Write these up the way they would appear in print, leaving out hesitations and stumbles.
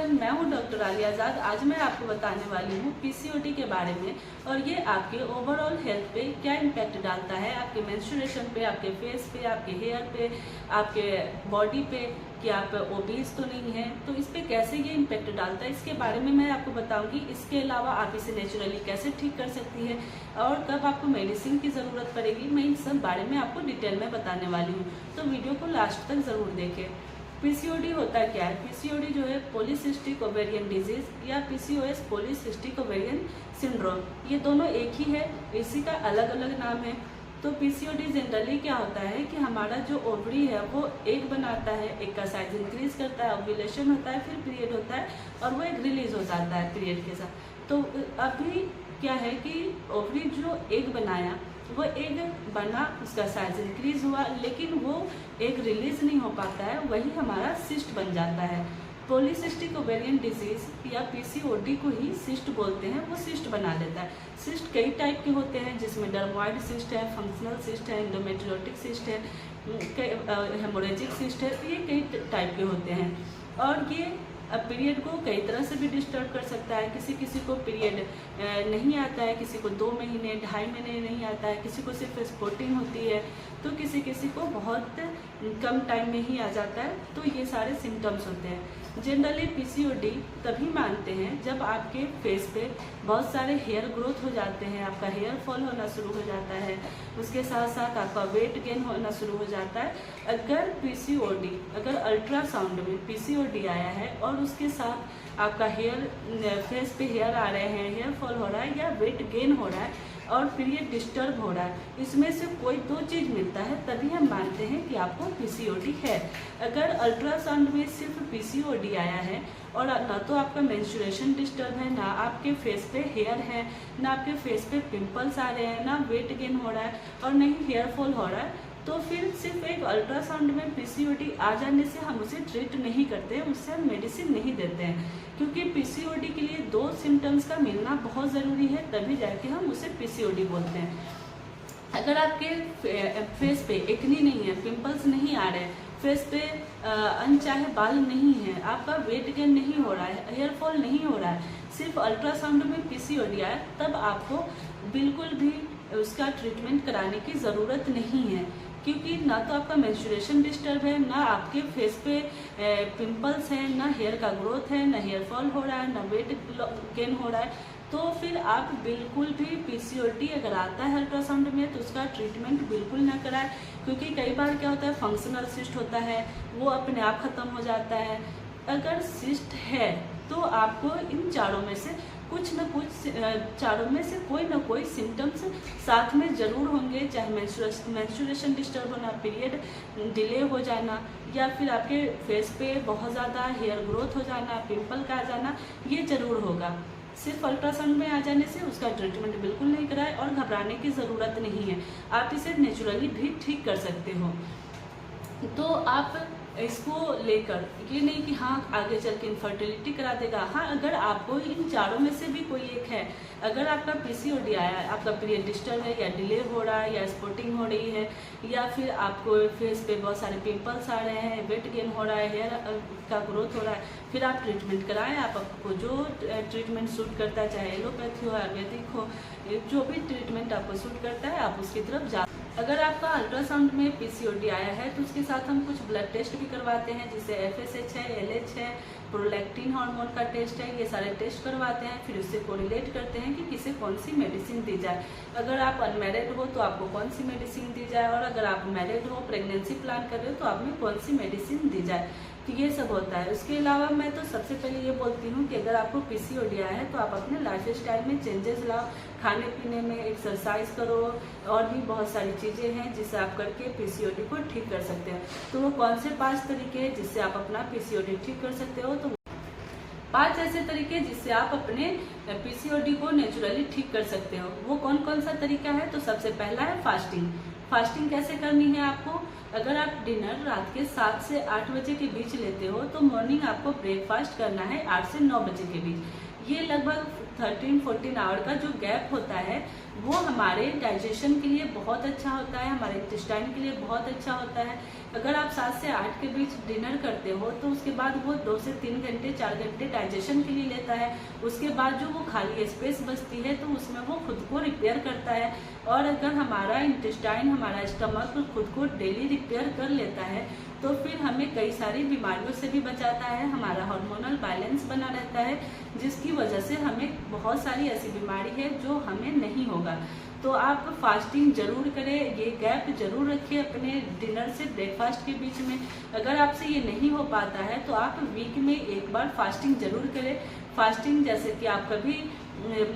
Everyone, मैं हूं doctor Alia आज़ाद। आज मैं आपको बताने वाली हूं पीसीओडी के बारे में और ये आपके ओवरऑल हेल्थ पे क्या इम्पैक्ट डालता है, आपके मेंस्ट्रुएशन पे, आपके फेस पे, आपके हेयर पे, आपके बॉडी पे, कि आप ओबीज तो नहीं है, तो इस पे कैसे ये इम्पैक्ट डालता है इसके बारे में मैं आपको बताऊंगी। इसके अलावा आप इसे नेचुरली कैसे ठीक कर सकती है और कब आपको मेडिसिन की ज़रूरत पड़ेगी, मैं इन सब बारे में आपको डिटेल में बताने वाली हूँ, तो वीडियो को लास्ट तक ज़रूर देखें। पीसीओडी होता क्या है? पीसीओडी जो है पॉलीसिस्टिक ओवेरियन डिजीज या पीसीओएस पॉलीसिस्टिक ओवेरियन सिंड्रोम, ये दोनों एक ही है, इसी का अलग अलग नाम है। तो पीसीओडी जनरली क्या होता है कि हमारा जो ओवरी है वो एग बनाता है, एग का साइज इंक्रीज करता है, ओव्यूलेशन होता है, फिर पीरियड होता है और वो एग रिलीज हो जाता है पीरियड के साथ। तो अभी क्या है कि ओवरी जो एग बनाया वो एग बना, उसका साइज इंक्रीज हुआ, लेकिन वो एग रिलीज नहीं हो पाता है, वही हमारा सिस्ट बन जाता है। पॉलीसिस्टिक ओवेरियन डिजीज या पीसीओडी को ही सिस्ट बोलते हैं, वो सिस्ट बना लेता है। सिस्ट कई टाइप के होते हैं, जिसमें डर्मोइड सिस्ट है, फंक्शनल सिस्ट है, एंडोमेट्रियोटिक सिस्ट है, हेमोरेजिक सिस्ट है, ये कई टाइप के होते हैं। और ये पीरियड को कई तरह से भी डिस्टर्ब कर सकता है। किसी किसी को पीरियड नहीं आता है, किसी को 2 महीने 2.5 महीने नहीं आता है, किसी को सिर्फ स्पॉटिंग होती है, तो किसी किसी को बहुत कम टाइम में ही आ जाता है। तो ये सारे सिम्टम्स होते हैं। जनरली पीसीओडी तभी मानते हैं जब आपके फेस पे बहुत सारे हेयर ग्रोथ हो जाते हैं, आपका हेयर फॉल होना शुरू हो जाता है, उसके साथ साथ आपका वेट गेन होना शुरू हो जाता है। अगर पीसीओडी, अगर अल्ट्रासाउंड में पीसीओडी आया है और उसके साथ आपका हेयर, फेस पे हेयर आ रहे हैं, हेयर फॉल हो रहा है या वेट गेन हो रहा है और पीरियड डिस्टर्ब हो रहा है, इसमें से कोई 2 चीज़ मिलता है, तभी हम मानते हैं कि आपको पीसीओडी है। अगर अल्ट्रासाउंड में सिर्फ पीसीओडी आया है और ना तो आपका मेंस्ट्रुएशन डिस्टर्ब है, ना आपके फेस पे हेयर है, ना आपके फेस पे पिंपल्स आ रहे हैं, ना वेट गेन हो रहा है और ना ही हेयर फॉल हो रहा है, तो फिर सिर्फ एक अल्ट्रासाउंड में पीसीओडी आ जाने से हम उसे ट्रीट नहीं करते, उससे हम मेडिसिन नहीं देते हैं, क्योंकि पीसीओडी के लिए 2 सिम्टम्स का मिलना बहुत ज़रूरी है, तभी जाके हम उसे पीसीओडी बोलते हैं। अगर आपके फेस पे एक्नी नहीं है, पिंपल्स नहीं आ रहे, फेस पे अनचाहे बाल नहीं है, आपका वेट गेन नहीं हो रहा है, हेयर फॉल नहीं हो रहा है, सिर्फ अल्ट्रासाउंड में पीसीओडी आया, तब आपको बिल्कुल भी उसका ट्रीटमेंट कराने की ज़रूरत नहीं है, क्योंकि ना तो आपका मेंस्ट्रुएशन डिस्टर्ब है, ना आपके फेस पे पिंपल्स हैं, ना हेयर का ग्रोथ है, ना हेयर फॉल हो रहा है, ना वेट गेन हो रहा है। तो फिर आप बिल्कुल भी पीसीओडी अगर आता है अल्ट्रासाउंड में तो उसका ट्रीटमेंट बिल्कुल ना कराएं, क्योंकि कई बार क्या होता है, फंक्शनल सिस्ट होता है, वो अपने आप ख़त्म हो जाता है। अगर सिस्ट है तो आपको इन चारों में से कुछ न कुछ, चारों में से कोई ना कोई सिम्टम्स साथ में ज़रूर होंगे, चाहे मेंस्ट्रुएशन डिस्टर्ब होना, पीरियड डिले हो जाना, या फिर आपके फेस पे बहुत ज़्यादा हेयर ग्रोथ हो जाना, पिंपल का आ जाना, ये ज़रूर होगा। सिर्फ अल्ट्रासाउंड में आ जाने से उसका ट्रीटमेंट बिल्कुल नहीं कराए और घबराने की ज़रूरत नहीं है, आप इसे नेचुरली भी ठीक कर सकते हो। तो आप इसको लेकर ये नहीं कि हाँ आगे चल के इनफर्टिलिटी करा देगा। हाँ, अगर आपको इन चारों में से भी कोई एक है, अगर आपका पीसीओडी आया है, आपका पीरियड डिस्टर्ब है या डिले हो रहा है या स्पॉटिंग हो रही है, या फिर आपको फेस पे बहुत सारे पिंपल्स आ रहे हैं, वेट गेन हो रहा है, हेयर का ग्रोथ हो रहा है, फिर आप ट्रीटमेंट कराएं। आपको जो ट्रीटमेंट सूट करता है, चाहे एलोपैथी हो, आयुर्वेदिक हो, जो भी ट्रीटमेंट आपको सूट करता है आप उसकी तरफ जा। अगर आपका अल्ट्रासाउंड में पीसीओडी आया है तो उसके साथ हम कुछ ब्लड टेस्ट भी करवाते हैं, जिससे एफएसएच है, एलएच है, प्रोलैक्टिन हार्मोन का टेस्ट है, ये सारे टेस्ट करवाते हैं। फिर उससे कोरिलेट करते हैं कि किसे कौन सी मेडिसिन दी जाए। अगर आप अनमैरिड हो तो आपको कौन सी मेडिसिन दी जाए, और अगर आप मैरिड हो, प्रेगनेंसी प्लान कर रहे हो तो आप में कौन सी मेडिसिन दी जाए, तो ये सब होता है। उसके अलावा मैं तो सबसे पहले ये बोलती हूँ कि अगर आपको पीसीओडी आया है तो आप अपने लाइफ स्टाइल में चेंजेस लाओ, खाने पीने में एक्सरसाइज करो, और भी बहुत सारी चीज़ें हैं जिससे आप करके पीसीओडी को ठीक कर सकते हैं। तो वो कौन से 5 तरीके हैं जिससे आप अपना पीसीओडी ठीक कर सकते हो? तो 5 ऐसे तरीके जिससे आप अपने पीसीओडी को नेचुरली ठीक कर सकते हो। वो कौन कौन सा तरीका है? तो सबसे पहला है फास्टिंग। फास्टिंग कैसे करनी है आपको? अगर आप डिनर रात के 7 से 8 बजे के बीच लेते हो तो मॉर्निंग आपको ब्रेकफास्ट करना है 8 से 9 बजे के बीच। ये लगभग 13-14 आवर का जो गैप होता है वो हमारे डाइजेशन के लिए बहुत अच्छा होता है, हमारे इंटेस्टाइन के लिए बहुत अच्छा होता है। अगर आप 7 से 8 के बीच डिनर करते हो तो उसके बाद वो 2 से 3 घंटे 4 घंटे डाइजेशन के लिए लेता है। उसके बाद जो वो खाली स्पेस बचती है तो उसमें वो खुद को रिपेयर करता है। और अगर हमारा इंटेस्टाइन, हमारा स्टमक खुद को डेली रिपेयर कर लेता है तो फिर हमें कई सारी बीमारियों से भी बचाता है, हमारा हार्मोनल बैलेंस बना रहता है, जिसकी वजह से हमें बहुत सारी ऐसी बीमारी है जो हमें नहीं होगा। तो आप फास्टिंग जरूर करें, ये गैप जरूर रखिए अपने डिनर से ब्रेकफास्ट के बीच में। अगर आपसे ये नहीं हो पाता है तो आप वीक में एक बार फास्टिंग जरूर करें। फास्टिंग जैसे कि आप कभी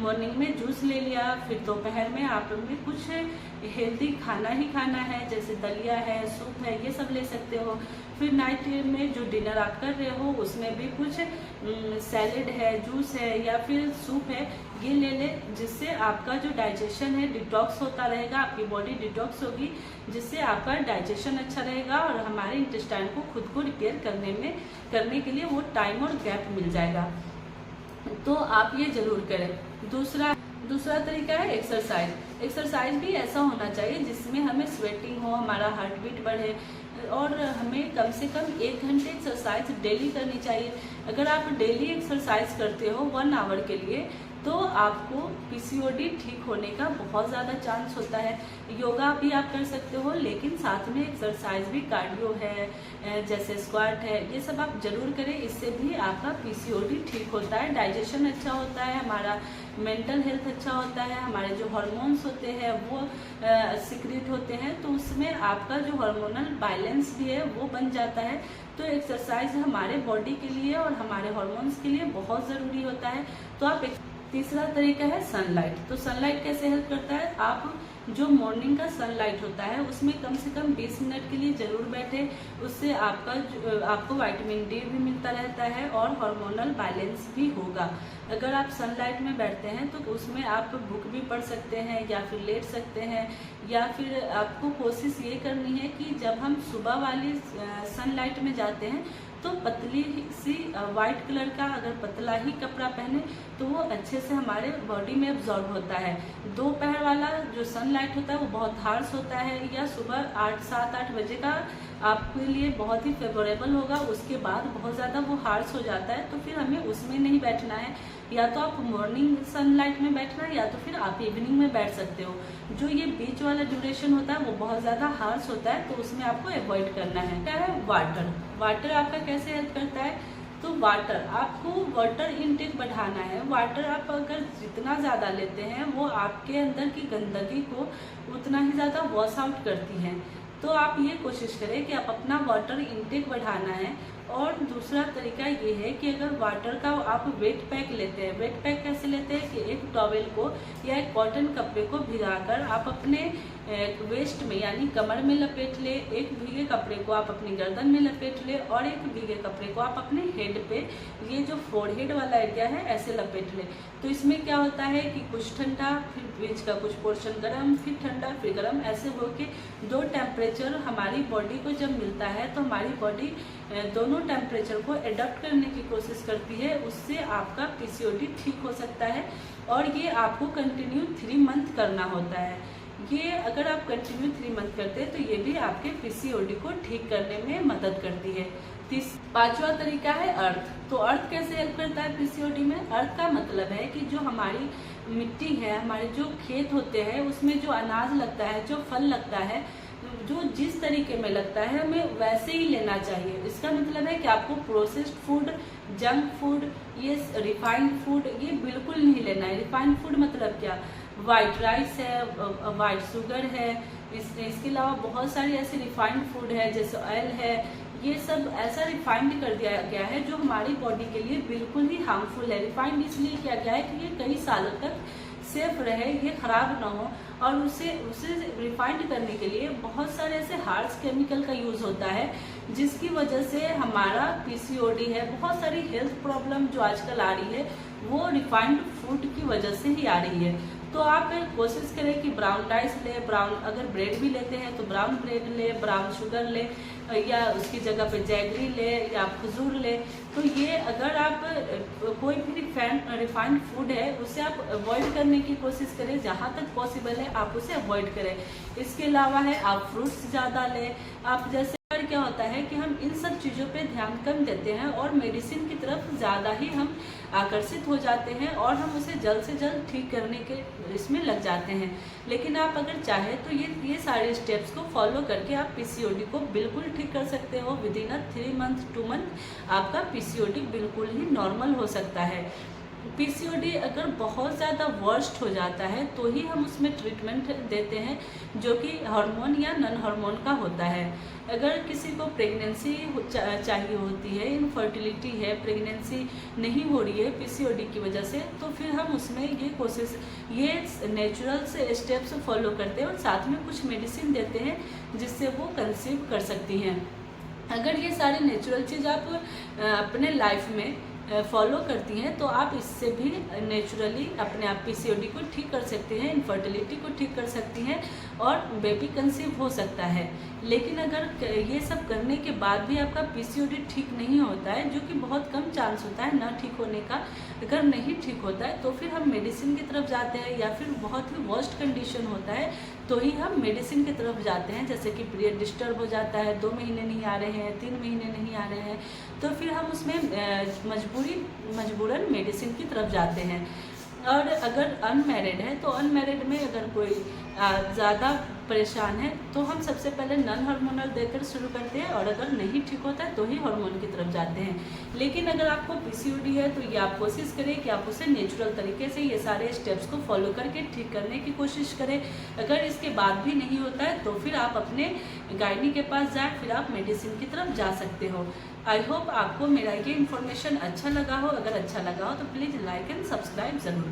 मॉर्निंग में जूस ले लिया, फिर दोपहर में आप में कुछ हेल्दी खाना ही खाना है, जैसे दलिया है, सूप है, ये सब ले सकते हो। फिर नाइट में जो डिनर आप कर रहे हो उसमें भी कुछ सैलेड है, जूस है या फिर सूप है, ये ले ले, जिससे आपका जो डाइजेशन है डिटॉक्स होता रहेगा, आपकी बॉडी डिटॉक्स होगी, जिससे आपका डाइजेशन अच्छा रहेगा और हमारे इंटेस्टाइन को खुद को रिपेयर करने के लिए वो टाइम और गैप मिल जाएगा। तो आप ये जरूर करें। दूसरा तरीका है एक्सरसाइज। एक्सरसाइज भी ऐसा होना चाहिए जिसमें हमें स्वेटिंग हो, हमारा हार्ट बीट बढ़े और हमें कम से कम 1 घंटे एक्सरसाइज डेली करनी चाहिए। अगर आप डेली एक्सरसाइज करते हो 1 आवर के लिए तो आपको पीसीओडी ठीक होने का बहुत ज़्यादा चांस होता है। योगा भी आप कर सकते हो, लेकिन साथ में एक्सरसाइज भी, कार्डियो है, जैसे स्क्वाट है, ये सब आप जरूर करें। इससे भी आपका पीसीओडी ठीक होता है, डाइजेशन अच्छा होता है, हमारा मेंटल हेल्थ अच्छा होता है, हमारे जो हार्मोन्स होते हैं वो सिक्रेट होते हैं, तो उसमें आपका जो हार्मोनल बैलेंस भी है वो बन जाता है। तो एक्सरसाइज हमारे बॉडी के लिए और हमारे हार्मोन्स के लिए बहुत ज़रूरी होता है। तो आप तीसरा तरीका है सनलाइट। तो सनलाइट कैसे हेल्प करता है? आप जो मॉर्निंग का सनलाइट होता है उसमें कम से कम 20 मिनट के लिए जरूर बैठे। उससे आपको विटामिन डी भी मिलता रहता है और हार्मोनल बैलेंस भी होगा। अगर आप सनलाइट में बैठते हैं तो उसमें आप बुक भी पढ़ सकते हैं या फिर लेट सकते हैं, या फिर आपको कोशिश ये करनी है कि जब हम सुबह वाली सनलाइट में जाते हैं तो पतली सी वाइट कलर का अगर पतला ही कपड़ा पहने तो वो अच्छे से हमारे बॉडी में एब्जॉर्ब होता है। दोपहर वाला जो सनलाइट होता है वो बहुत हार्श होता है, या सुबह 7-8 बजे का आपके लिए बहुत ही फेवरेबल होगा, उसके बाद बहुत ज़्यादा वो हार्श हो जाता है, तो फिर हमें उसमें नहीं बैठना है। या तो आप मॉर्निंग सनलाइट में बैठना है या तो फिर आप इवनिंग में बैठ सकते हो। जो ये बीच वाला ड्यूरेशन होता है वो बहुत ज़्यादा हार्श होता है, तो उसमें आपको अवॉइड करना है। क्या है? वाटर आपका कैसे हेल्प करता है? तो आपको वाटर इनटेक बढ़ाना है। वाटर आप अगर जितना ज़्यादा लेते हैं वो आपके अंदर की गंदगी को उतना ही ज़्यादा वॉश आउट करती है। तो आप ये कोशिश करें कि आप अपना वाटर इनटेक बढ़ाना है। और दूसरा तरीका ये है कि अगर वाटर का आप वेट पैक लेते हैं, वेट पैक कैसे लेते हैं कि एक टॉवेल को या एक कॉटन कपड़े को भिगाकर आप अपने वेस्ट में यानी कमर में लपेट ले, एक भीगे कपड़े को आप अपनी गर्दन में लपेट ले और एक भीगे कपड़े को आप अपने हेड पे, ये जो फोरहेड वाला एरिया है, ऐसे लपेट ले। तो इसमें क्या होता है कि कुछ ठंडा, फिर बीच का कुछ पोर्शन गर्म, फिर ठंडा, फिर गर्म, ऐसे होके 2 टेम्परेचर हमारी बॉडी को जब मिलता है तो हमारी बॉडी दोनों टेम्परेचर को एडॉप्ट करने की कोशिश करती है। उससे आपका पीसीओडी ठीक हो सकता है और ये आपको कंटिन्यू 3 मंथ करना होता है। ये अगर आप कंटिन्यू 3 मंथ करते हैं तो ये भी आपके पीसीओडी को ठीक करने में मदद करती है। 5वां तरीका है अर्थ। तो अर्थ कैसे हेल्प करता है पीसीओडी में? अर्थ का मतलब है कि जो हमारी मिट्टी है, हमारे जो खेत होते हैं उसमें जो अनाज लगता है, जो फल लगता है, जो जिस तरीके में लगता है हमें वैसे ही लेना चाहिए। इसका मतलब है कि आपको प्रोसेस्ड फूड, जंक फूड, ये रिफाइंड फूड ये बिल्कुल नहीं लेना है। रिफाइंड फूड मतलब क्या? वाइट राइस है, वाइट शुगर है, इसके अलावा बहुत सारी ऐसी रिफाइंड फूड है जैसे ऑयल है, ये सब ऐसा रिफाइंड कर दिया गया है जो हमारी बॉडी के लिए बिल्कुल ही हार्मफुल है। रिफाइंड इसलिए किया गया है कि ये कई सालों तक सेफ रहे, ये खराब ना हो, और उसे रिफाइंड करने के लिए बहुत सारे ऐसे हार्श केमिकल का यूज होता है जिसकी वजह से हमारा पीसीओडी है, बहुत सारी हेल्थ प्रॉब्लम जो आजकल आ रही है वो रिफाइंड फूड की वजह से ही आ रही है। तो आप कोशिश करें कि ब्राउन राइस ले, अगर ब्रेड भी लेते हैं तो ब्राउन ब्रेड ले, ब्राउन शुगर ले, या उसकी जगह पे जैगरी ले या खजूर ले। तो ये अगर आप कोई भी रिफाइंड फूड है उसे आप अवॉइड करने की कोशिश करें, जहाँ तक पॉसिबल है आप उसे अवॉइड करें। इसके अलावा है आप फ्रूट्स ज़्यादा लें। आप जैसे क्या होता है कि हम इन सब चीज़ों पे ध्यान कम देते हैं और मेडिसिन की तरफ ज़्यादा ही हम आकर्षित हो जाते हैं और हम उसे जल्द से जल्द ठीक करने के इसमें लग जाते हैं। लेकिन आप अगर चाहें तो ये सारे स्टेप्स को फॉलो करके आप पीसीओडी को बिल्कुल ठीक कर सकते हो। विद इन 3 मंथ 2 मंथ आपका पीसीओडी बिल्कुल ही नॉर्मल हो सकता है। पीसीओडी अगर बहुत ज़्यादा वर्स्ट हो जाता है तो ही हम उसमें ट्रीटमेंट देते हैं, जो कि हार्मोन या नॉन हार्मोन का होता है। अगर किसी को प्रेगनेंसी चाहिए होती है, इनफर्टिलिटी है, प्रेगनेंसी नहीं हो रही है पीसीओडी की वजह से, तो फिर हम उसमें ये नेचुरल से स्टेप्स फॉलो करते हैं और साथ में कुछ मेडिसिन देते हैं जिससे वो कंसीव कर सकती हैं। अगर ये सारी नेचुरल चीज़ आप अपने लाइफ में फॉलो करती हैं तो आप इससे भी नेचुरली अपने आप पीसीओडी को ठीक कर सकते हैं, इनफर्टिलिटी को ठीक कर सकती हैं और बेबी कंसीव हो सकता है। लेकिन अगर ये सब करने के बाद भी आपका पीसीओडी ठीक नहीं होता है, जो कि बहुत कम चांस होता है ना ठीक होने का, अगर नहीं ठीक होता है तो फिर हम मेडिसिन की तरफ जाते हैं, या फिर बहुत ही वर्स्ट कंडीशन होता है तो ही हम मेडिसिन की तरफ जाते हैं। जैसे कि पीरियड डिस्टर्ब हो जाता है, 2 महीने नहीं आ रहे हैं, 3 महीने नहीं आ रहे हैं, तो फिर हम उसमें मजबूरन मेडिसिन की तरफ जाते हैं। और अगर अनमैरिड है तो अनमैरिड में अगर कोई ज़्यादा परेशान है तो हम सबसे पहले नॉन हार्मोनल देकर शुरू करते हैं, और अगर नहीं ठीक होता है तो ही हार्मोन की तरफ जाते हैं। लेकिन अगर आपको पीसीओडी है तो ये आप कोशिश करें कि आप उसे नेचुरल तरीके से ये सारे स्टेप्स को फॉलो करके ठीक करने की कोशिश करें। अगर इसके बाद भी नहीं होता है तो फिर आप अपने गायनी के पास जाए, फिर आप मेडिसिन की तरफ जा सकते हो। आई होप आपको मेरा ये इन्फॉर्मेशन अच्छा लगा हो। अगर अच्छा लगा हो तो प्लीज़ लाइक एंड सब्सक्राइब ज़रूर।